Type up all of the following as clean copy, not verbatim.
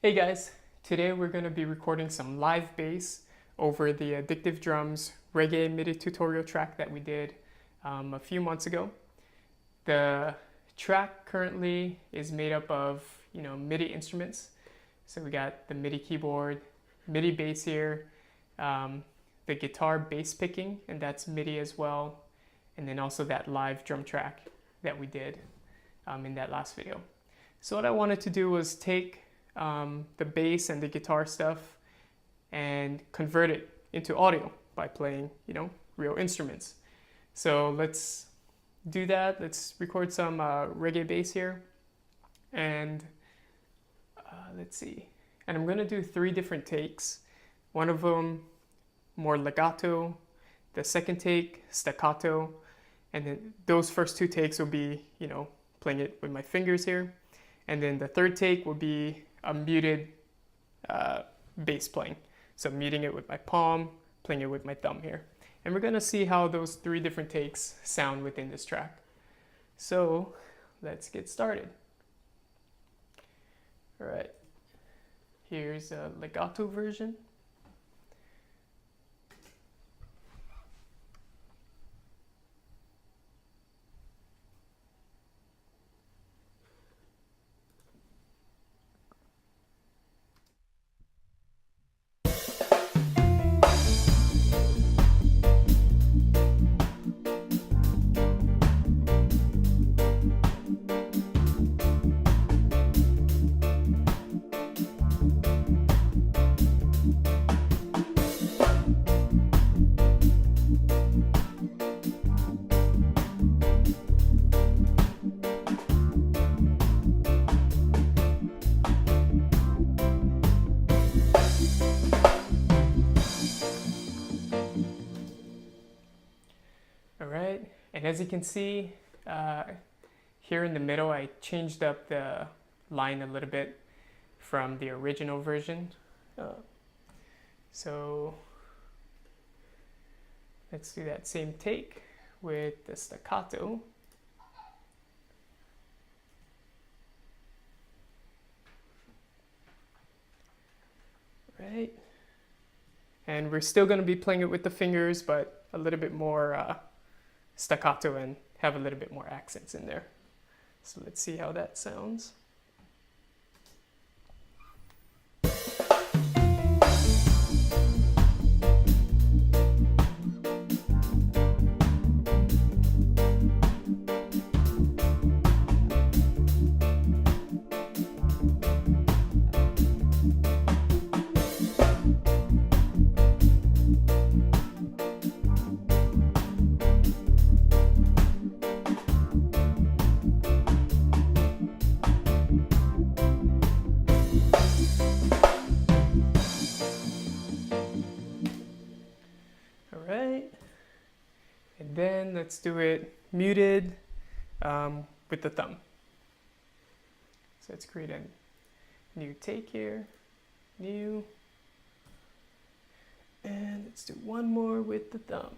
Hey guys, today we're going to be recording some live bass over the Addictive Drums reggae MIDI tutorial track that we did a few months ago. The track currently is made up of, MIDI instruments. So we got the MIDI keyboard, MIDI bass here, the guitar bass picking, and that's MIDI as well, and then also that live drum track that we did in that last video. So what I wanted to do was take the bass and the guitar stuff and convert it into audio by playing, real instruments. So let's do that. Let's record some reggae bass here, and let's see. And I'm gonna do 3 different takes. One of them more legato, the second take staccato, and then those first 2 takes will be, playing it with my fingers here. And then the third take will be a muted bass playing. So muting it with my palm, playing it with my thumb here. And we're gonna see how those 3 different takes sound within this track. So let's get started. All right, here's a legato version. And as you can see, here in the middle, I changed up the line a little bit from the original version. So let's do that same take with the staccato. Right. And we're still going to be playing it with the fingers, but a little bit more staccato and have a little bit more accents in there. So let's see how that sounds. And then let's do it muted with the thumb. So let's create a new take here, new, and let's do one more with the thumb.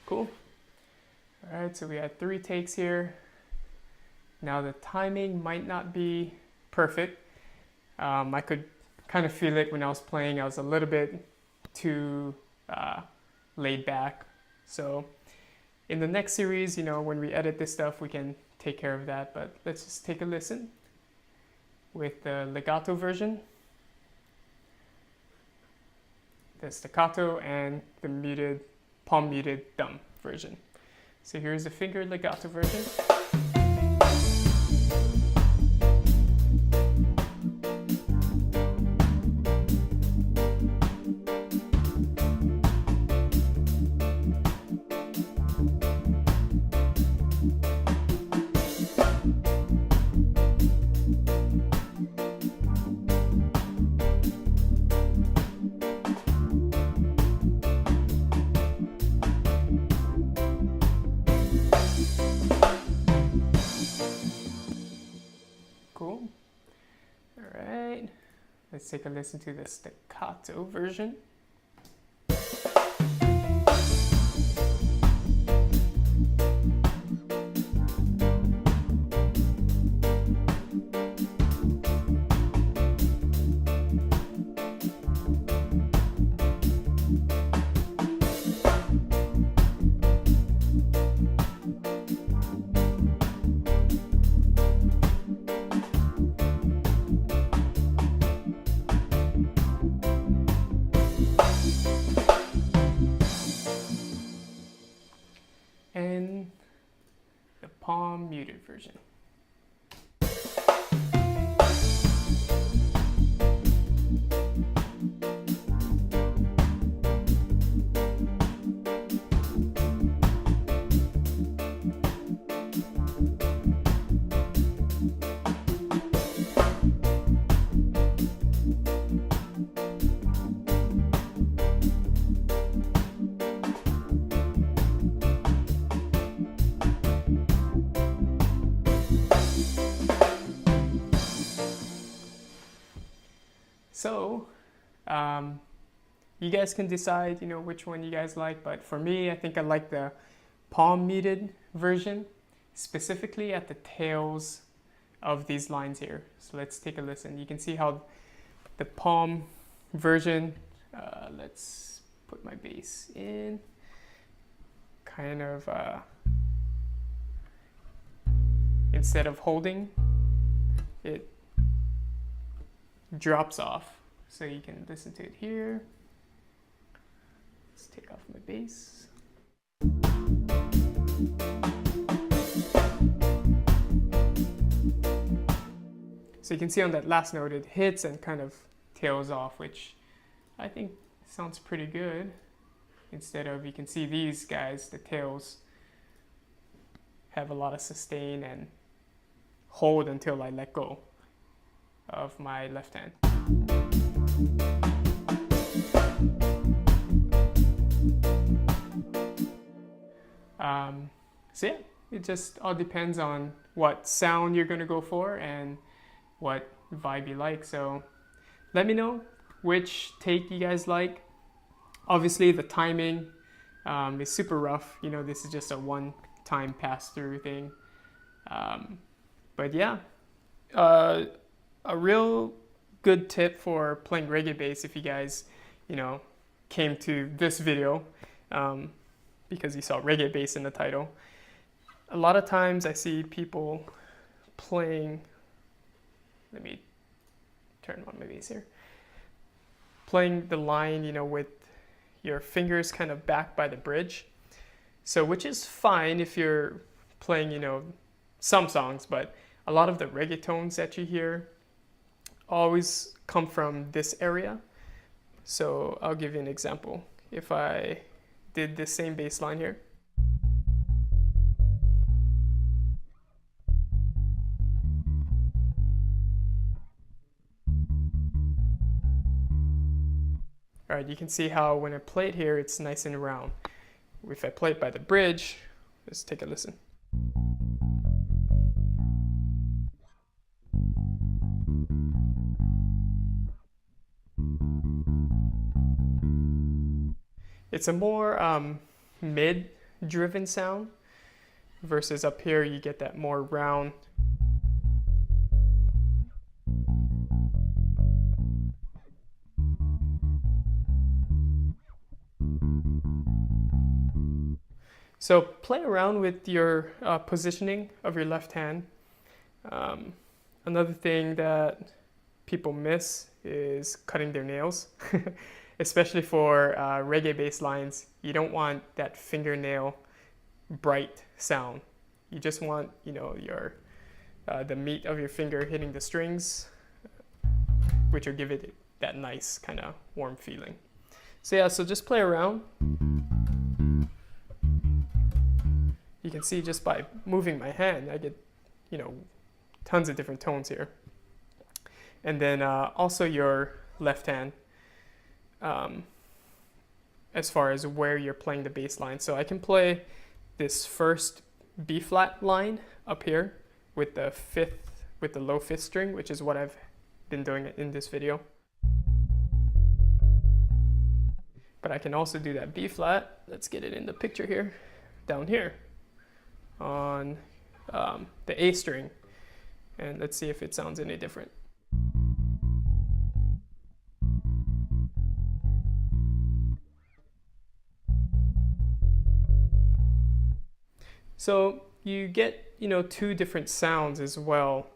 Cool. All right, so we had 3 takes here. Now the timing might not be perfect. I could kind of feel it when I was playing. I was a little bit too laid back. So in the next series, when we edit this stuff, we can take care of that. But let's just take a listen with the legato version, the staccato, and the muted, palm muted thumb version. So here's the finger legato version. let's take a listen to the staccato version. And the palm muted version. So, you guys can decide, which one you guys like, but for me, I think I like the palm muted version, specifically at the tails of these lines here. So let's take a listen. You can see how the palm version, let's put my bass in, kind of, instead of holding, it drops off, so you can listen to it here. Let's take off my bass. So you can see on that last note it hits and kind of tails off, which I think sounds pretty good. Instead of, you can see these guys, the tails have a lot of sustain and hold until I let go of my left hand. So yeah, it just all depends on what sound you're gonna go for and what vibe you like. So let me know which take you guys like. Obviously the timing is super rough. This is just a one-time pass-through thing. But yeah, a real good tip for playing reggae bass, if you guys, came to this video because you saw reggae bass in the title. A lot of times I see people playing, let me turn on my bass here, playing the line, with your fingers kind of back by the bridge. So, which is fine if you're playing, some songs, but a lot of the reggaetons that you hear always come from this area. So I'll give you an example. If I did the same bass line here, all right, you can see how when I play it here, it's nice and round. If I play it by the bridge, let's take a listen. It's a more mid-driven sound versus up here you get that more round. So play around with your positioning of your left hand. Another thing that people miss is cutting their nails. Especially for reggae bass lines, you don't want that fingernail bright sound. You just want, your the meat of your finger hitting the strings, which will give it that nice kind of warm feeling. So yeah, so just play around. You can see just by moving my hand, I get, tons of different tones here. And then also your left hand. As far as where you're playing the bass line. So I can play this first B flat line up here with the low fifth string, which is what I've been doing in this video. But I can also do that B flat. Let's get it in the picture here, down here on the A string. And let's see if it sounds any different. So you get, two different sounds as well.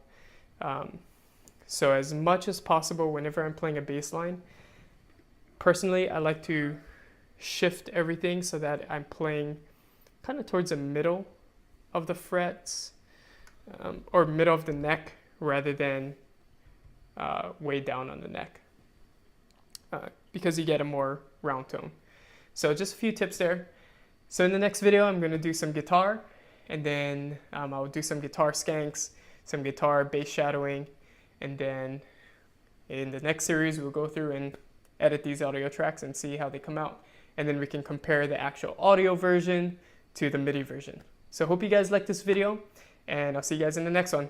So as much as possible, whenever I'm playing a bass line, personally, I like to shift everything so that I'm playing kind of towards the middle of the frets, or middle of the neck rather than way down on the neck, because you get a more round tone. So just a few tips there. So in the next video, I'm going to do some guitar, and then I'll do some guitar skanks, some guitar bass shadowing, and then in the next series, we'll go through and edit these audio tracks and see how they come out. And then we can compare the actual audio version to the MIDI version. So hope you guys liked this video, and I'll see you guys in the next one.